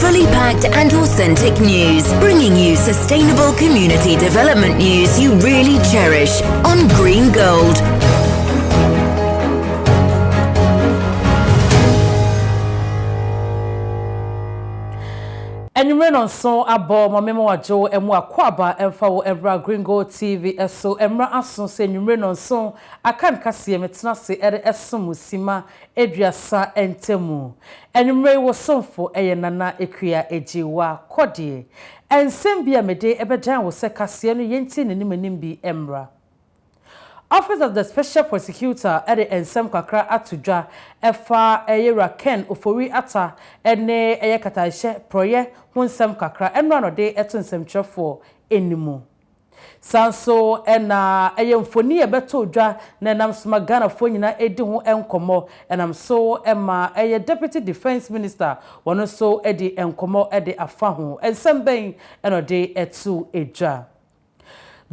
Fully packed and authentic news, bringing you sustainable community development news you really cherish on Green Gold. Enyumre non so abo mamemo wajo emu akwaba emfa wo Ebra Green Gold TV eso emra aso se enyumre non so akan kase metena se ere eso musima eduasa entemu enyumre wo somfo eye nana ekua ejiwa kode ensem bia mede ebedan wo se kase no yenti nenim bi emra. Office of the Special Prosecutor ede ensem kakra atudwa efa eyera Ken ofori ata ene eye kataishe proye hunsem kakra enra no de eto nsemtwefo enimu sanso ena eye mfoni ebeto dwa na nam soma Ghana fo nyina edi ho enkomo enam so ema eye Deputy Defense Minister wono so edi enkomo ede afa ho ensem ben eno de etu edwa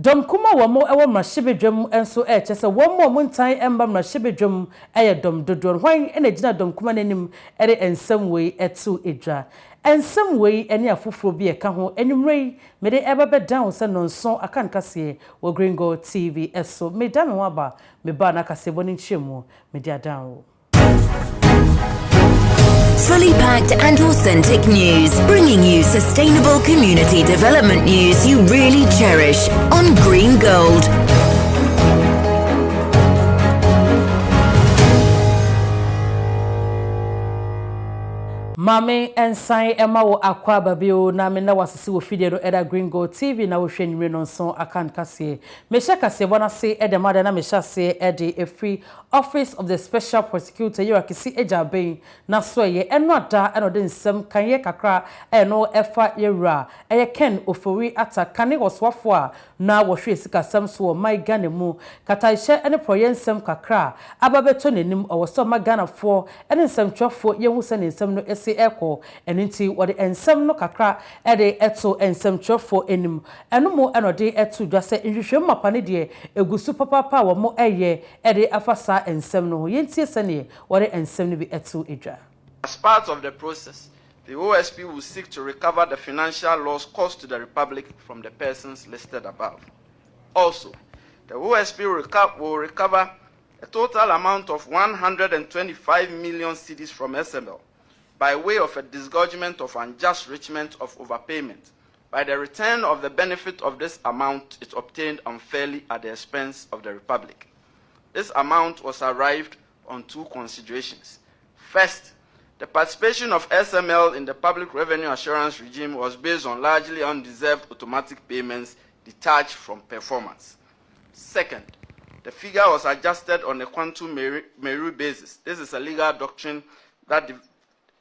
Dom kuma wamo ewo mrashibedwam enso chese wamo muntan emba mrashibedwam eye dom dodon hwan ena gina dom kuma nanim ere ensem wei etu edwa ensem wei ene afoforo bi eka ho enumrei mede ebebe down se nonson akan kase wo Green Gold TV eso me dan ho aba me ba na kase boni nchemu me dia down. Fully packed and authentic news, bringing you sustainable community development news you really cherish on Green Gold. Mame ensign Emma wo akwa babio na me na wasisi wo fidie no eda Green Gold TV na wo hwenwire no nso akan kase me hye kase bona se ede mada na me hye se ede efree Office of the Special Prosecutor yera kisi ejaben na so ye eno ada eno de nsem kanye kakra eno efa yera eye Ken ofori ata kane oswafo a na wo hwe sika sam so my Ghana mu kata hye ene proye nsem kakra ababeto nenim owoso ma Ghana fo ene nsem twafo ye hu se ne nsem no eko eninti wode ensem no kakra ede eto ensem twefo enim enomo enode eto dwase nhwehwem mapane de egusu papa wo mo eye ede afasa ensem no yentie sene wode ensem no bi eto edwa. As part of the process, the OSP will seek to recover the financial loss caused to the Republic from the persons listed above. Also, the OSP will recover a total amount of 125 million cedis from SML by way of a disgorgement of unjust enrichment of overpayment, by the return of the benefit of this amount it obtained unfairly at the expense of the Republic. This amount was arrived on two considerations. First, the participation of SML in the public revenue assurance regime was based on largely undeserved automatic payments detached from performance. Second, the figure was adjusted on a quantum meru basis. This is a legal doctrine that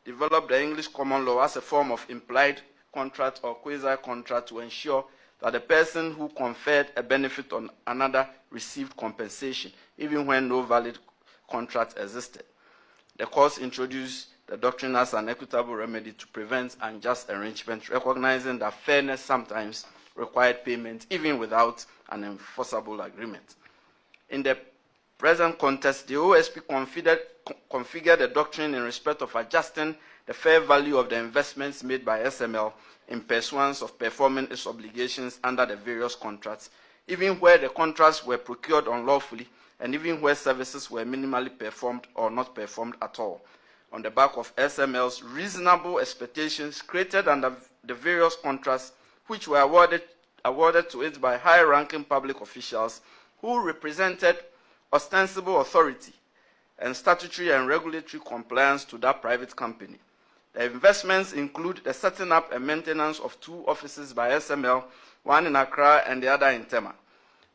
developed the English common law as a form of implied contract or quasi-contract to ensure that the person who conferred a benefit on another received compensation, even when no valid contract existed. The courts introduced the doctrine as an equitable remedy to prevent unjust enrichment, recognizing that fairness sometimes required payment even without an enforceable agreement. In the present context, the OSP configured the doctrine in respect of adjusting the fair value of the investments made by SML in pursuance of performing its obligations under the various contracts, even where the contracts were procured unlawfully and even where services were minimally performed or not performed at all, on the back of SML's reasonable expectations created under the various contracts which were awarded to it by high-ranking public officials who represented ostensible authority and statutory and regulatory compliance to that private company. The investments include the setting up and maintenance of two offices by SML, one in Accra and the other in Tema,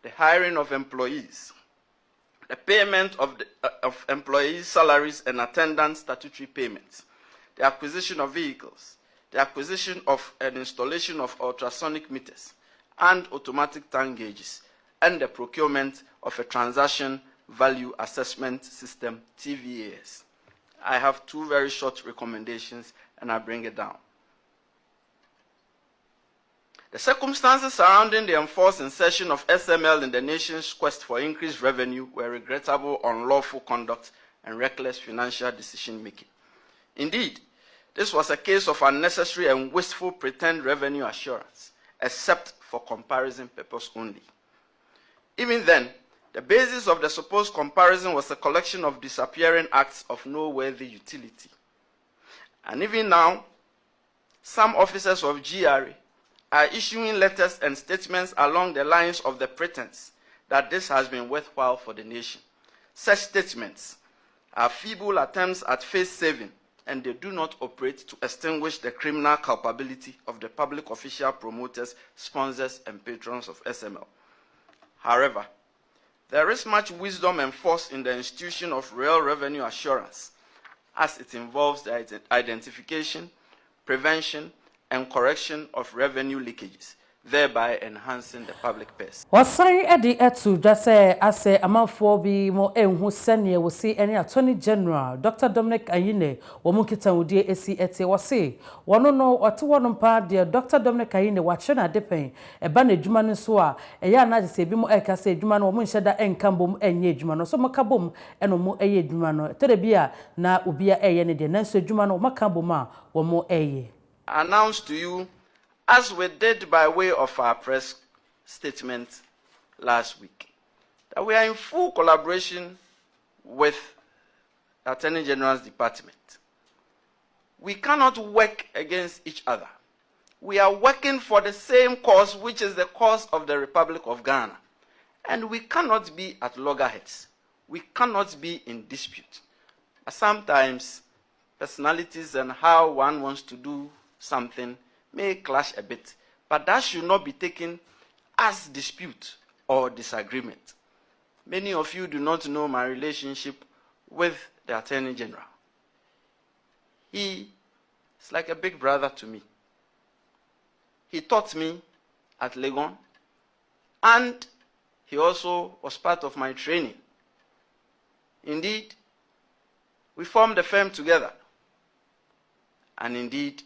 the hiring of employees, the payment of employees' salaries and attendant statutory payments, the acquisition of vehicles, the acquisition of and installation of ultrasonic meters and automatic tank gauges, and the procurement of a transaction value assessment system, TVAS. I have two very short recommendations, and I bring it down. The circumstances surrounding the enforced insertion of SML in the nation's quest for increased revenue were regrettable, unlawful conduct, and reckless financial decision-making. Indeed, This was a case of unnecessary and wasteful pretend revenue assurance, except for comparison purpose only. Even then, the basis of the supposed comparison was a collection of disappearing acts of no worthy utility. And even now, some officers of GRA are issuing letters and statements along the lines of the pretense that this has been worthwhile for the nation. Such statements are feeble attempts at face saving, and they do not operate to extinguish the criminal culpability of the public official promoters, sponsors, and patrons of SML. However, there is much wisdom and force in the institution of real revenue assurance, as it involves the identification, prevention, and correction of revenue leakages, thereby enhancing the public purse. Wasan edi etu jase ase amanfo bi mo enhu sene wo si ene Attorney General Dr. Dominic Ayine wo mu kita wudie esi ete wo se wono no ote wono pa de Dr. Dominic Ayine wa che na depen e ba na adwuma no so a e ya na se bi mo e ka se adwuma no wo mu nheda enkambom enye adwuma no so mo kabom eno mo eye adwuma no tere bia na obia eye ne de na so adwuma no wo makambom a wo mo eye. Announce to you, as we did by way of our press statement last week, that we are in full collaboration with the Attorney General's Department. We cannot work against each other. We are working for the same cause, which is the cause of the Republic of Ghana. And we cannot be at loggerheads. We cannot be in dispute. Sometimes personalities and how one wants to do something may clash a bit, but that should not be taken as dispute or disagreement. Many of you do not know my relationship with the Attorney General. He is like a big brother to me. He taught me at Legon, and he also was part of my training. Indeed, we formed a firm together, and indeed,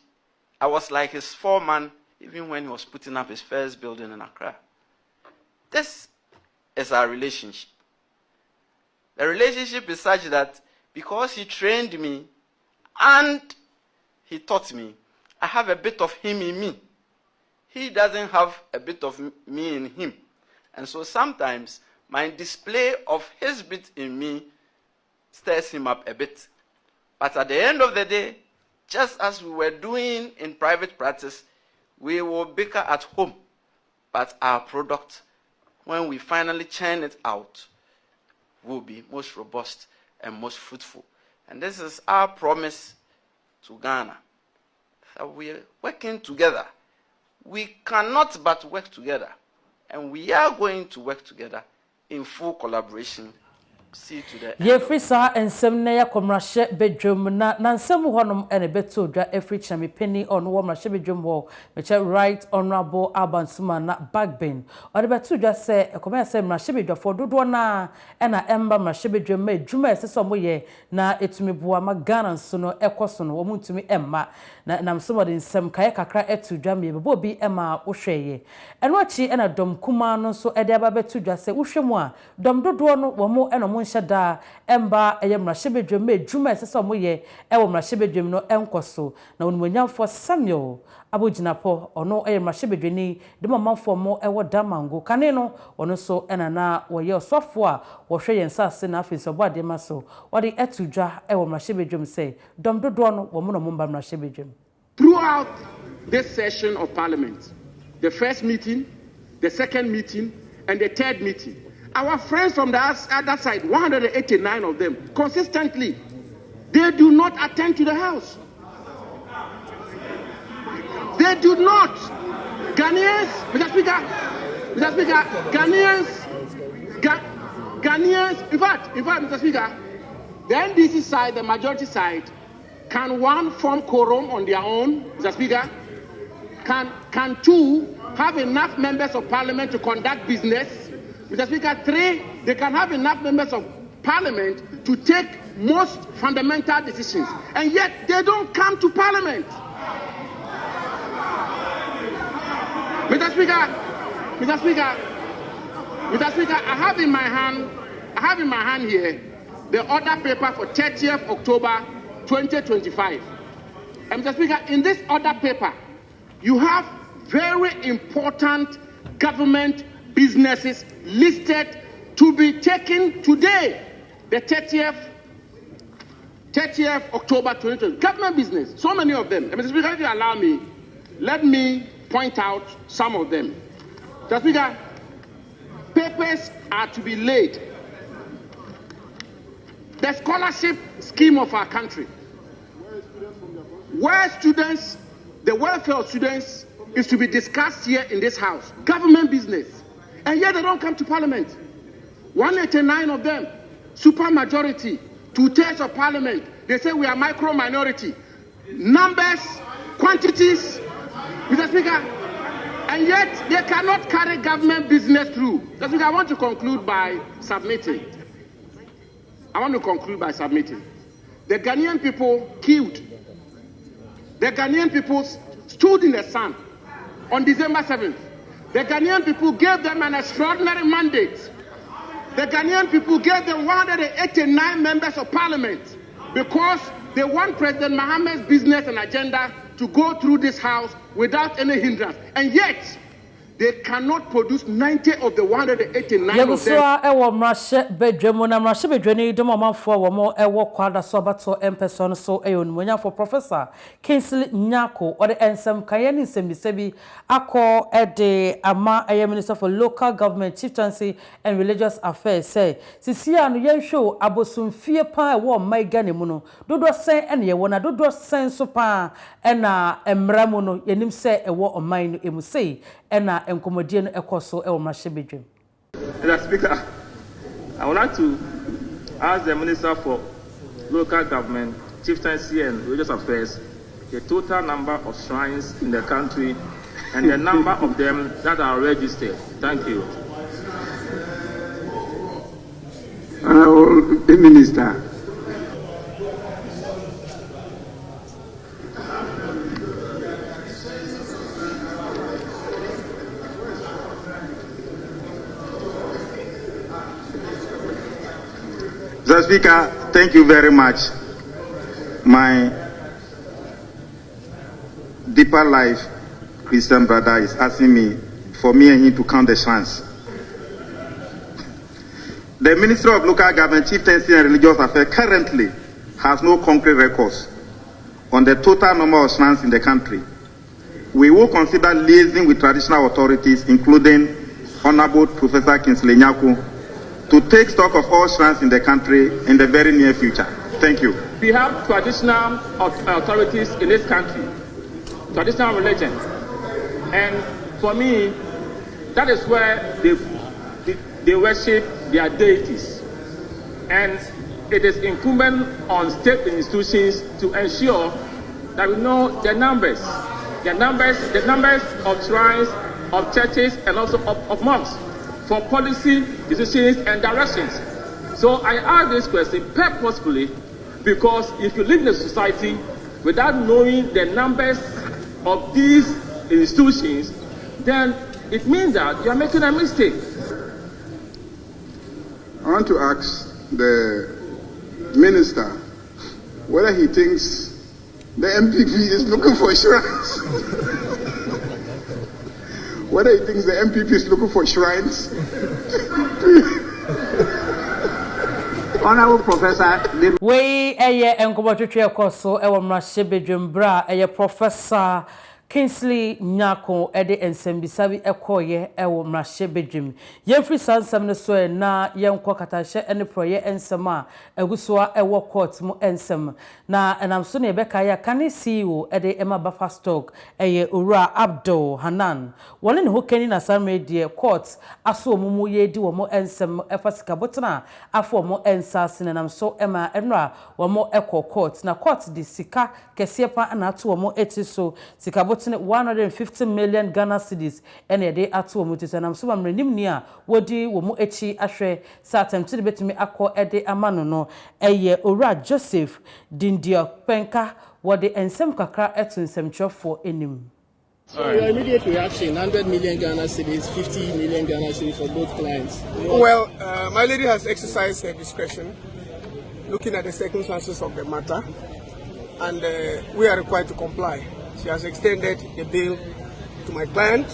I was like his foreman even when he was putting up his first building in Accra. This is our relationship. The relationship is such that because he trained me and he taught me, I have a bit of him in me. He doesn't have a bit of me in him. And so sometimes my display of his bit in me stirs him up a bit. But at the end of the day, just as we were doing in private practice, we will bicker at home. But our product, when we finally churn it out, will be most robust and most fruitful. And this is our promise to Ghana. That we are working together. We cannot but work together. And we are going to work together in full collaboration. Ye frisa ensem na ya komrahye bedwom na nsem honom ene beto dwa every chami penny on wo mrahye bedwom ho meche Right Honorable Abansuma na Bagbin ode beto dwa se ekoma se mrahye bedwafo dodo na ena emba mrahye bedwom ma edwuma esese omoye na etumi boa ma Ghana nso no ekoso no wo muntumi emma na namsom ode nsem kaye kakra eto dwa me bebo bi ema wo hweye eno achi ena dom kuma no so ede aba beto dwa se wo hwemu a dom dodo no wo mo eno shada emba eyemra shebedwem me dwuma esese omoye ewo mra shebedwem no enkoso na onumonyamfo Samuel aboginapo ono eyemra shebedweni de mamamfo mo ewo damango kane no ono so enana woye osofo a wo hwe yensase na afenso bo ade maso wode etudwa ewo mra shebedwem say dom dodo no wo mo no mba mra shebedwem. Throughout this session of Parliament, the first meeting, the second meeting, and the third meeting, our friends from the other side, 189 of them, consistently, they do not attend to the House. They do not. Ghanaians, Mr. Speaker, Ghanaians, in fact, Mr. Speaker, the NDC side, the majority side, can one form quorum on their own, Mr. Speaker? Can two have enough members of Parliament to conduct business? Mr. Speaker, three, they can have enough members of Parliament to take most fundamental decisions, and yet they don't come to Parliament. Mr. Speaker, I have in my hand here the order paper for 30th October 2025. Mr. Speaker, in this other paper, you have very important government businesses listed to be taken today, the 30th October 2020. Government business, so many of them. Mr. Speaker, if you allow me, let me point out some of them. Mr. Speaker, papers are to be laid. The scholarship scheme of our country, where students, the welfare of students is to be discussed here in this house. Government business. And yet they don't come to Parliament. 189 of them, super majority, 2/3 of Parliament. They say we are micro minority. Numbers, quantities, Mr. Speaker, and yet they cannot carry government business through. Mr. Speaker, I want to conclude by submitting. The Ghanaian people killed. The Ghanaian people stood in the sun on December 7th. The Ghanaian people gave them an extraordinary mandate. The Ghanaian people gave them 189 members of parliament because they want President Mohammed's business and agenda to go through this house without any hindrance. And yet, they cannot produce 90 of the 189 of them. Ewo mrashe bedwemu na mrashe bedwene idomo manfo wo mo ewo kwada so bato empeso no so eyon monya for Professor Kingsley Nyako or the ensem kayeni nsemisebi akọ ede ama Minister for Local Government, Chieftaincy and Religious Affairs say sisia no yenhwo abosumfie pa ewo maigane mu no dodo sen ene ye wona dodo sen so pa ena emra mu no yenim se ewo oman no emu sei ena enkomodie no ekoso ewo mrashe bedwem. Mr. Speaker, I would like to ask the Minister for Local Government, Chieftaincy and Religious Affairs the total number of shrines in the country and the number of them that are registered. Thank you. The Minister. Mr. Speaker, thank you very much. My deeper life Christian brother is asking me for me and him to count the shrines. The Ministry of Local Government, Chieftaincy and Religious Affairs currently has no concrete records on the total number of shrines in the country. We will consider liaising with traditional authorities, including Honorable Professor Kingsley Nyako, to take stock of all shrines in the country in the very near future. Thank you. We have traditional authorities in this country, traditional religions, and for me, that is where they worship their deities. And it is incumbent on state institutions to ensure that we know the numbers of shrines, of churches, and also of mosques, for policy decisions and directions. So I ask this question purposefully because if you live in a society without knowing the numbers of these institutions, then it means that you are making a mistake. I want to ask the Minister whether he thinks the MPP is looking for shrines. Whether he thinks the MPP is looking for shrines. Honorable Professor. We enkomotwetwe koso ewo mrashe bedwembra Professor Kingsley Nyako ede ensembisabi ekoye ewo mrashe bedwem yemfri sansam ne so na yenko katashe ene proye ensema egusua ewo court mu ensem na enamso ne beka ya kane CEO ede ema bafa stock Ura Abdul Hanan wole ne hokani na samredie court aso omumu yedi wo mo ensem efasika botna afo mo ensase ne namso ema enra wo mo eko court na court di sika kese pa na ato wo mo etiso sika 150 million Ghana cedis ene de ato mu tisanam so mamrenim ni a wodi wo mu echi ahwe sa attempt de betumi akọ ede amano no Ura Joseph Dindio Penka wodi ensem kakra eto nsemtwofo enim. So your immediate reaction, 100 million Ghana cedis, 50 million Ghana cedis for both clients? Well, my lady has exercised her discretion, looking at the circumstances of the matter. and we are required to comply. She has extended the bail to my client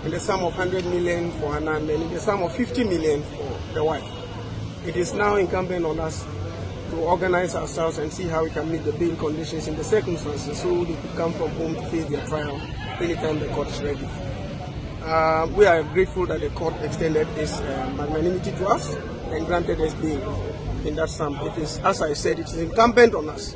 in the sum of 100 million for Hannah and in the sum of 50 million for the wife. It is now incumbent on us to organize ourselves and see how we can meet the bail conditions in the circumstances so they could come from home to face their trial anytime the court is ready. We are grateful that the court extended this magnanimity to us and granted us bail in that sum. It is, as I said, it is incumbent on us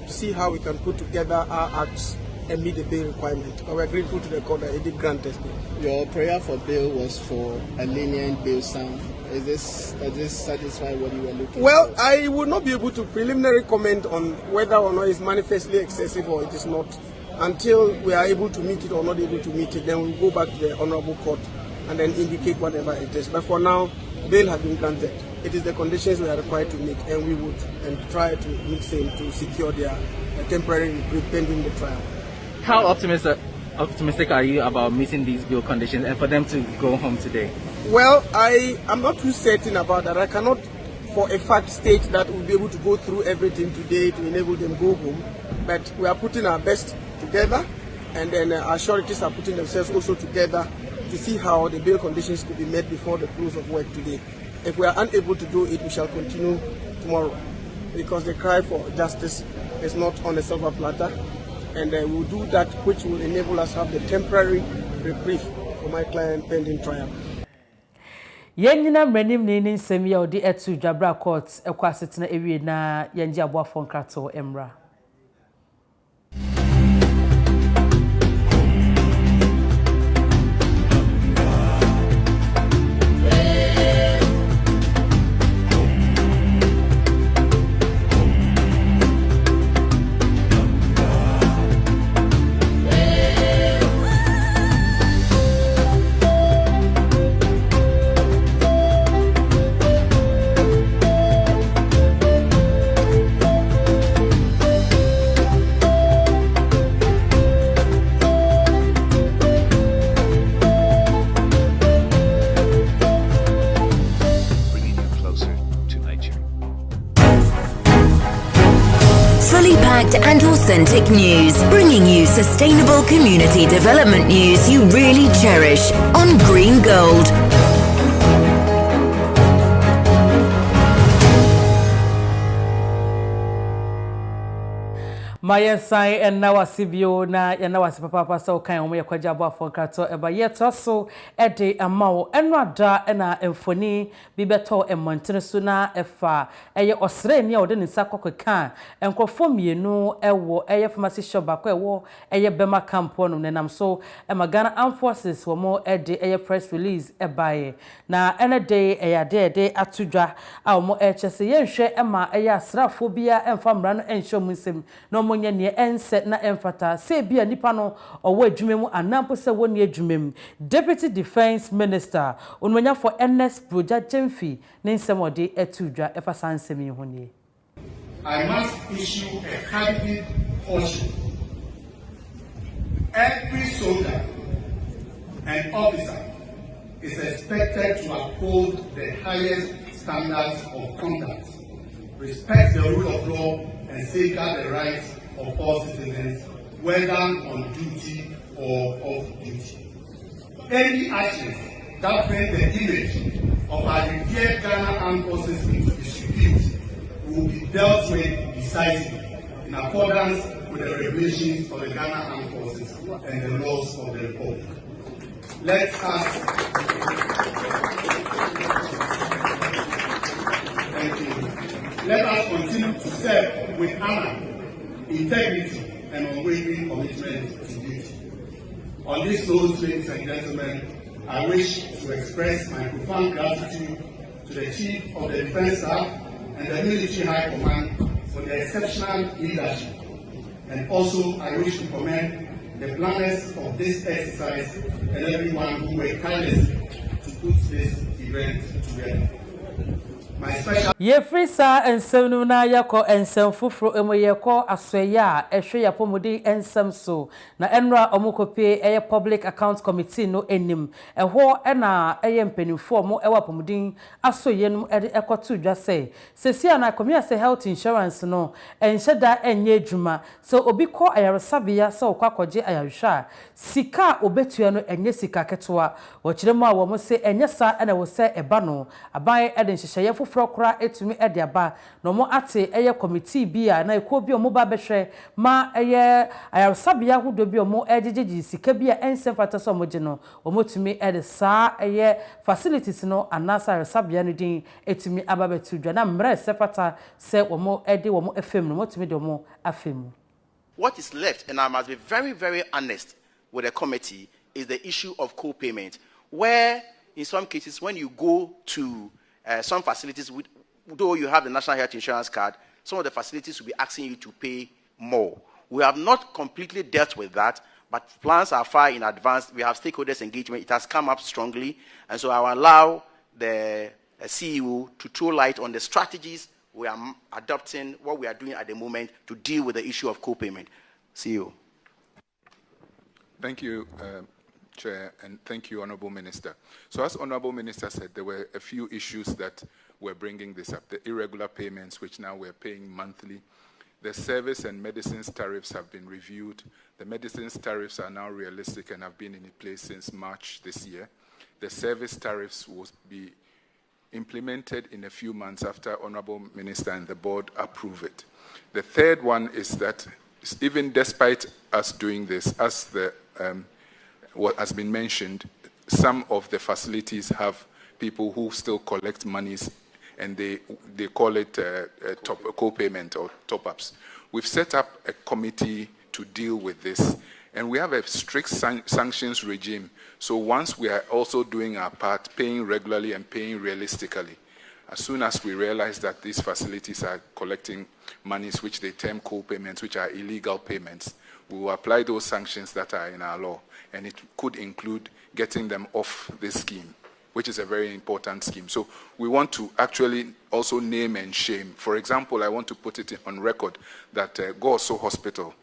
to see how we can put together our acts and meet the bail requirement. But we are grateful to the court that it did grant us bail. Your prayer for bail was for a lenient bail sum. Does this satisfy what you were looking for? Well, I would not be able to preliminary comment on whether or not it's manifestly excessive or it is not until we are able to meet it or not able to meet it. Then we'll go back to the Honorable Court and then indicate whatever it is. But for now, bail has been granted. It is the conditions we are required to meet, and we would try to meet them to secure their temporary reprieve pending the trial. How optimistic are you about meeting these bail conditions and for them to go home today? Well, I am not too certain about that. I cannot for a fact state that we'll be able to go through everything today to enable them to go home. But we are putting our best together, and then our sureties are putting themselves also together to see how the bail conditions could be met before the close of work today. If we are unable to do it, we shall continue tomorrow, because the cry for justice is not on a silver platter, and we will do that which will enable us to have the temporary reprieve for my client pending trial. Yenina mrenim ni nsem ya odi etu Dwabra Court ekwa setena ewie na yenji aboafo nkrato emra. Fully packed and authentic news, bringing you sustainable community development news you really cherish on Green Gold. Maya sai and now Sibio na yana papa so kan omo yakwaja aboafo nkrato eba yeto so ede amawo enwada na emfoni bibeto emmontene so na efa eye osre ni a ode nsa kokeka enkofo mienu ewo eye pharmacy shop bako ewo eye bema campo no nenam so emagana armed forces wo mo ede eye press release ebaye na ene day ede atudwa a wo mo echese yenhwe ema eye asrafo bia emfamra no enhwe munsem no monye ne ense na emfata se bia nipa no owo adwumemu anampo se woni adwumem. Deputy Defense Minister onwanya for NS Project Jemfi ne nsemode etudwa efa sansemi ho nie. I must issue a cabinet caution. Every soldier and officer is expected to uphold the highest standards of conduct, respect the rule of law, and safeguard the rights of all citizens, whether on duty or off duty. Any actions that bring the image of our revered Ghana Armed Forces into disrepute will be dealt with decisively in accordance with the regulations of the Ghana Armed Forces and the laws of the Republic. Let us continue to serve with honor, integrity, and unwavering commitment to duty. On this note, ladies and gentlemen, I wish to express my profound gratitude to the Chief of the Defense Staff and the Military High Command for their exceptional leadership. And also, I wish to commend the planners of this exercise and everyone who worked tirelessly to put this event together. My special Yefri sa ensem no na yakọ ensem foforo emu yekọ asoye a ehwe yapomodi ensem so na enra omokope eye public account committee no enim eho na eye mpanimfo mo ewa pomodin asoye no ekoto dwa se na komia se health insurance no enhyeda enye adwuma so obi kọ ayaresabia se okwakoje ayarehwa sika obetua no enye sika ketwa wo kiremu a wo mo se enye sa na wo se eba no aban ede nhyehyeye foforo kora etumi ede aba no mo ate eye committee bia na eko bi omo ba behwe ma eye ayaresabia hudo bi omo ejejeji sika bia ensem fata so mo je no omo tumi ede sa eye facilities no anasa ayaresabia no din etumi aba betu dwa na mre sefata se omo ede omo efem no mo tumi de omo afem. What is left, and I must be very, very honest with the committee, is the issue of co-payment, where in some cases when you go to some facilities, though you have the National Health Insurance card, some of the facilities will be asking you to pay more. We have not completely dealt with that, but plans are far in advance. We have stakeholders engagement. It has come up strongly, and so I will allow the CEO to throw light on the strategies we are adopting, what we are doing at the moment to deal with the issue of co-payment. CEO. Thank you, Chair, and thank you, Honourable Minister. So as Honourable Minister said, there were a few issues that were bringing this up. The irregular payments, which now we're paying monthly. The service and medicines tariffs have been reviewed. The medicines tariffs are now realistic and have been in place since March this year. The service tariffs will be implemented in a few months after Honourable Minister and the board approve it. The third one is that even despite us doing this, as what has been mentioned, some of the facilities have people who still collect monies, and they call it co-payment or top-ups. We've set up a committee to deal with this, and we have a strict sanctions regime. So once we are also doing our part, paying regularly and paying realistically, as soon as we realize that these facilities are collecting monies which they term co-payments, which are illegal payments, we will apply those sanctions that are in our law. And it could include getting them off this scheme, which is a very important scheme. So we want to actually also name and shame. For example, I want to put it on record that Goso Hospital,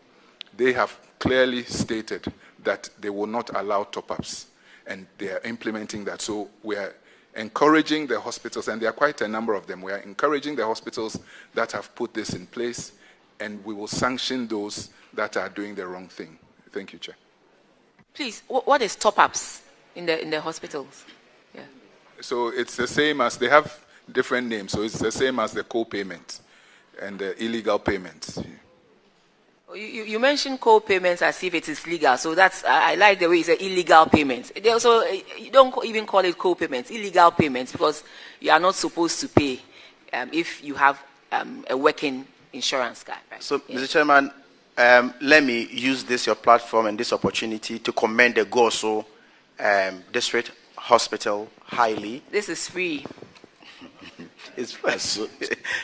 they have clearly stated that they will not allow top-ups, and they are implementing that. So we are encouraging the hospitals, and there are quite a number of them, we are encouraging the hospitals that have put this in place, and we will sanction those that are doing the wrong thing. Thank you, Chair. Please, what is top-ups in the hospitals? Yeah. So it's the same as, they have different names, so it's the same as the co-payment and the illegal payments. You mentioned co-payments as if it is legal, so that's, I like the way you say illegal payments. They also, you don't even call it co-payments, illegal payments, because you are not supposed to pay if you have a working insurance card. Right? So, yeah. Mr. Chairman, let me use your platform and this opportunity to commend the Goso District Hospital highly. This is free. It's free. So,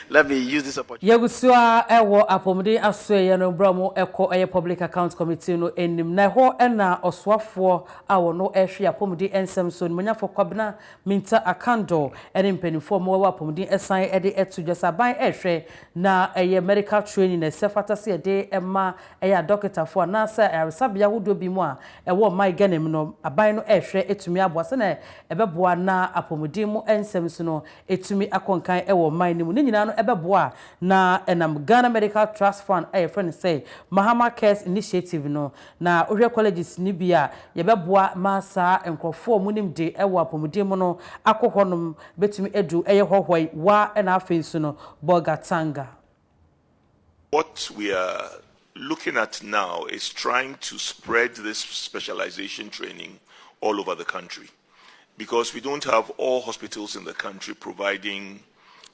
let me use this opportunity. Yagusua ewo apomde asoye no bramo eko eye public account committee no enim na ho na oswafo awo no ehwe apomde ensem so nyafo kwabna minta akando ene mpanifo mo wa apomde esan ede etudwasaban ehwe na eye medical training na sefata se ede ema eye doctor fo na sa aresabia hodo bi mu a ewo mai ganem no aban no ehwe etumi aboase na ebeboa na apomde mu ensem so no etumi akon kan ewo man ni mu ni nyina no ebeboa na enam Ghana Medical Trust Fund friend say Mahama Cares Initiative no na ohwe colleges ni bia yebeboa masa enkrofo mu nim de ewo apomde mu no akohonom betumi edu eye hohoi wa na afensu no Bogatanga. What we are looking at now is trying to spread this specialization training all over the country, because we don't have all hospitals in the country providing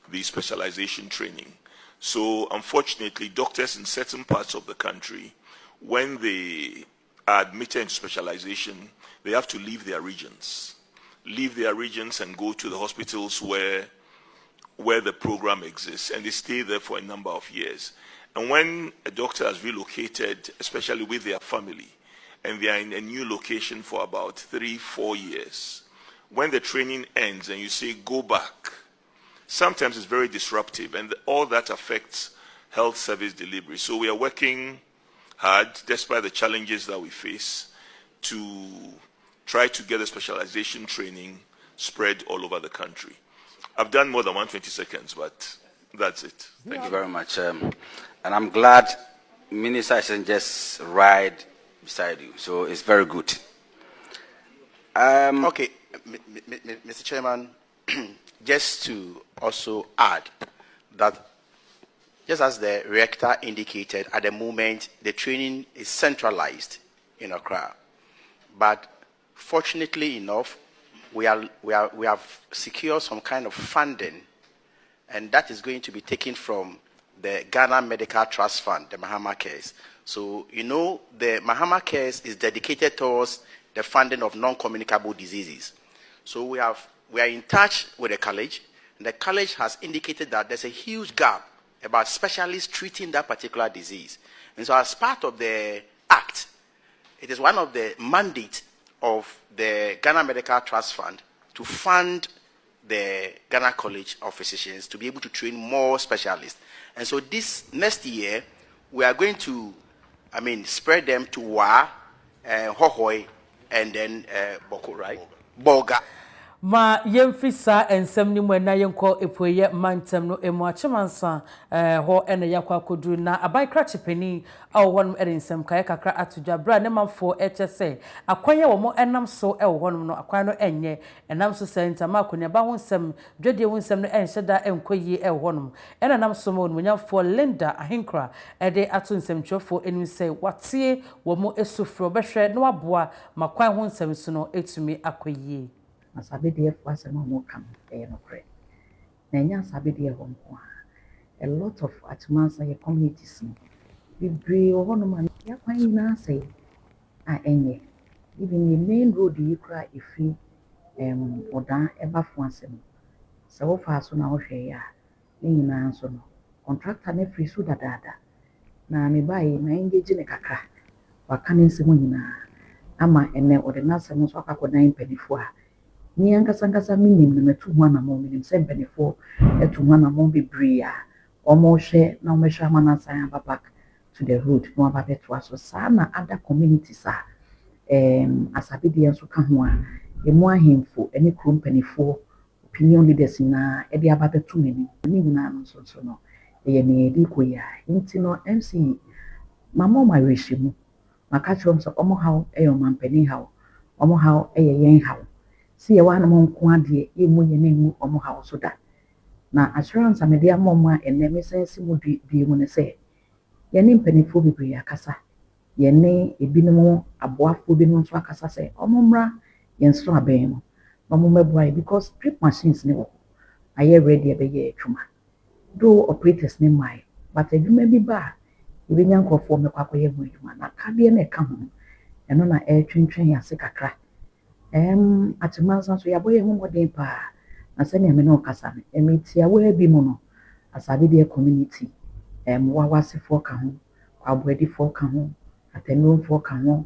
the specialization training. So unfortunately, doctors in certain parts of the country, when they are admitted into specialization, they have to leave their regions and go to the hospitals where the program exists, and they stay there for a number of years. And when a doctor has relocated, especially with their family, and they are in a new location for about 3-4 years, when the training ends and you say go back, sometimes it's very disruptive, and all that affects health service delivery. So we are working hard, despite the challenges that we face, to try to get the specialization training spread all over the country. I've done more than 120 seconds, but that's it. Thank you very much. And I'm glad Minister isn't just right beside you, so it's very good. Okay, Mr. Chairman, just to also add that, just as the rector indicated, at the moment the training is centralized in Accra, but fortunately enough, we have secured some kind of funding, and that is going to be taken from the Ghana Medical Trust Fund, the Mahama Cares. So, you know, the Mahama Cares is dedicated towards the funding of non-communicable diseases. So we are in touch with the college, and the college has indicated that there's a huge gap about specialists treating that particular disease. And so as part of the act, it is one of the mandates of the Ghana Medical Trust Fund to fund the Ghana College of Physicians to be able to train more specialists. And so this next year, we are going to, spread them to Wa, Hohoi, and then Boko, right? Boga. Ma yemfisa ensem ni mu na yenko epoye mantem no emu achemansa ho ene yakwa kodu na aban krachepeni awon ensem kaye kakra atudwa bra ne manfo ehse akwanye wo mo enam so ehon no akwan no enye enam so senta ma konya ba ho nsem dwede ho nsem no enhyeda enkoyi ehon ena nam so mo nyamfo Linda Ahinkra ede atu nsem twofo enu se watie wo mo esufro behwe no aboa makwan ho nsem so no etumi akoyi Asabidi was a normal camp, no pray. Nanya Sabidi home. A lot of Atmansa communities. We bring one man, Yaquina say, any. Even the main road you cry if you or down ever once. So far, so now, share, in answer. Contractor ne free suda dada. Na me buy na engage in a kaka. Wakanin Simonina. Ama ene or the nasa no swaka 9 penny for. Ni ankasa minim na metu ho na mo minim se mpenefo etu ho na mo bebria omo hwe na omo hwe amana san back to the road no aba beto aso sa na other communities asabedi enso ka ho a emu ahemfo ene krom mpenefo opinion leaders na e de aba beto meni ni nyina no so no ye ne di koya nti no MC mama ma reshimu maka chom so omo hawo eyo mampeni hawo omo hawo yen hawo see a one among quantity, you mu omo house da. Na assurance amedia moma and neme sense would be when say. Yenim penifo bibri akasa. Yene ebinimo aboafo binum so akasa say omomra yen so abem. Omomebwai because drip machines ne wo. Aye ready ebeye atwuma. Do operators ne mai, but adwuma bi ba ebinya nkofo mekwakoye mu adwuma na kabie na eka ho. Eno na twintwen yase kakra. Atimansa so yaboye hu modern pa na se ne me no kasa me emitia wa bi mu no asabede community wawasefo ka ho aboadifo ka ho atenumfo ka ho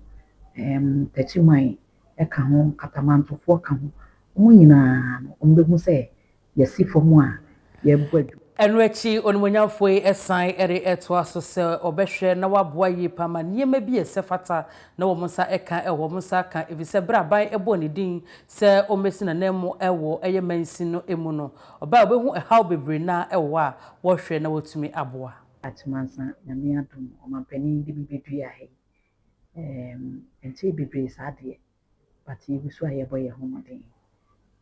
tachiman e ka ho katamantofo ka ho omo nyina no ombehu se yasifo mu a yebwadu Enwechi onumunyamfo esan ere eto aso se obehwe na waboa yi pama niema bi esefata na wo monsa eka wo monsa ka evise braban ebo ne din se omesi na nemu ewo eye mansi no emu no oba obehu ehaw bebre na ewo a wo hwe na wotumi aboa Atmansa na me adom omampani di bibedua he enti bebre sade but yi so ayeboye homodin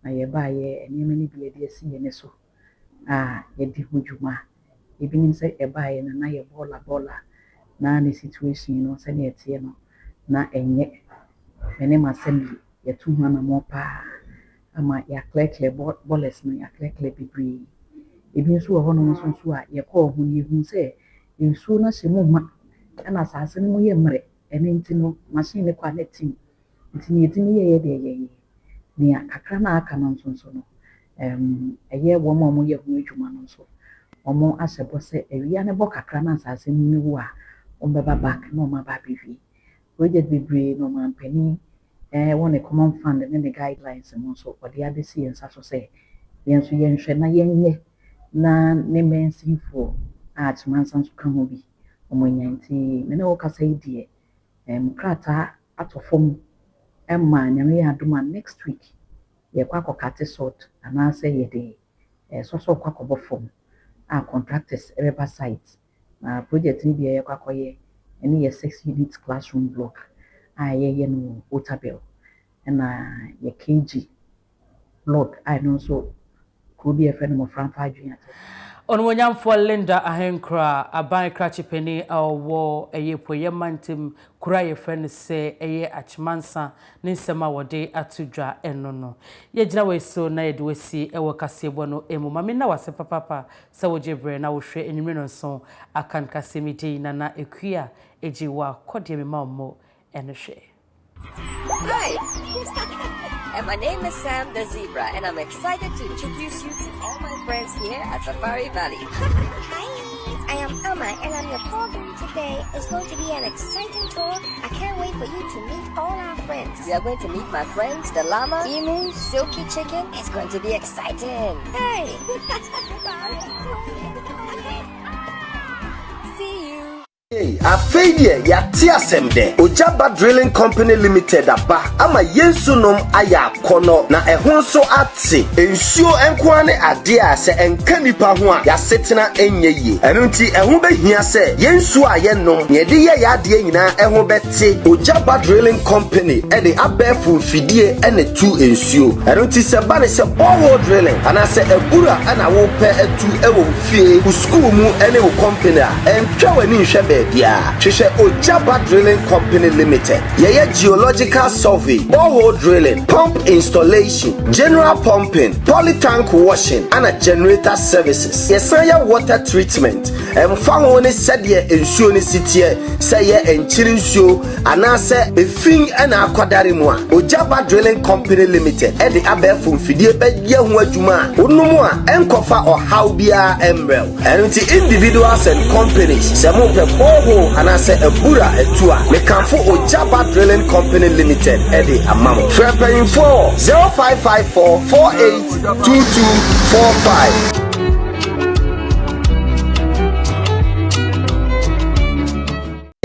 na ye ba ye niema ni bi ede asi ye ne so yedi hujuma ebinim se ebaye na ye bola na ne situation no se ne etie no na enye mene masem ye tu hana mo pa ama ya klekle boles no ya klekle bibri ebi nso ho no nso a ye ko ho ni hu se nsu na hye ma na sase no ye mre ene nti no machine ne kwa na tim nti ne yedi ye de ne akakra na aka no nso no eye wo mo ye hu adwuma no so omo asebo se ewia ne bo kakra na asase ni wu a ombeba back no ma ba bevi project bebre no man pani won a common fund and the guidelines and so what the other see and so say yen so yen hwe na yen ye na ne mensinfo atmansa nso ka ho bi omonya nti me na wo kasa yi de krata atofom emma nyame ya adoma next week ye kwa kokate sort anase ye de so kwa kobofom a contractors every site na project ni bi ye kwa koye ene ye 6 unit classroom block a ye no Otabel na ye KG block I know so could be a friend of Franfa Adrian. Onwonyamfo Linda Ahenkra aban krachipeni awo eyepoye mantim kura ye friend se eye achmansa ninsema wode atudwa enono ye gina we so na ye de wesi ewo kasebo no emu mame na wase papa se wojebre na wo hwe enwumre no so akan kasemi de na ekua ejiwa kodie me mammo eno hwe. Hi, and my name is Sam the Zebra, and I'm excited to introduce you to all my friends here at Safari Valley. Hi, I am Amma, and I'm your tour guide today. It's going to be an exciting tour. I can't wait for you to meet all our friends. We are going to meet my friends, the llama, emu, silky chicken. It's going to be exciting. Hey! See you. Hey, a failure ya tiasemde Ojaba Drilling Company Limited aba ama yensunum aya kono na ehun so ate ensuo enkwane ade a se enka nipa ho a ya setena enye enu nti ehun behia se yensuo ayenom ye de ye ya ade nyina ehun bete Ojaba Drilling Company e de abefu fidie ene tu ensuo enu nti se ba ne se borehole drilling ana se ebura ana wo pe etu ewo fie ku school mu ene wo company a entwa wani nhwe yeah, Trisha Ojaba Drilling Company Limited. Yeah, geological survey, borehole drilling, pump installation, general pumping, polytank washing, and a generator services. Yes, water treatment. Found one said ye ensure city say ye and chirinsio, and I say a thing and a quadarimua. Ojaba Drilling Company Limited. And the abe from Fidie Yahua Juma, Unumua, Enkofa or Haubia Embrel. And the individuals and companies, some of the and I say a Bura etua me can for Ojaba Drilling Company Limited Eddie Amamo. Fair paying for 0554 482245.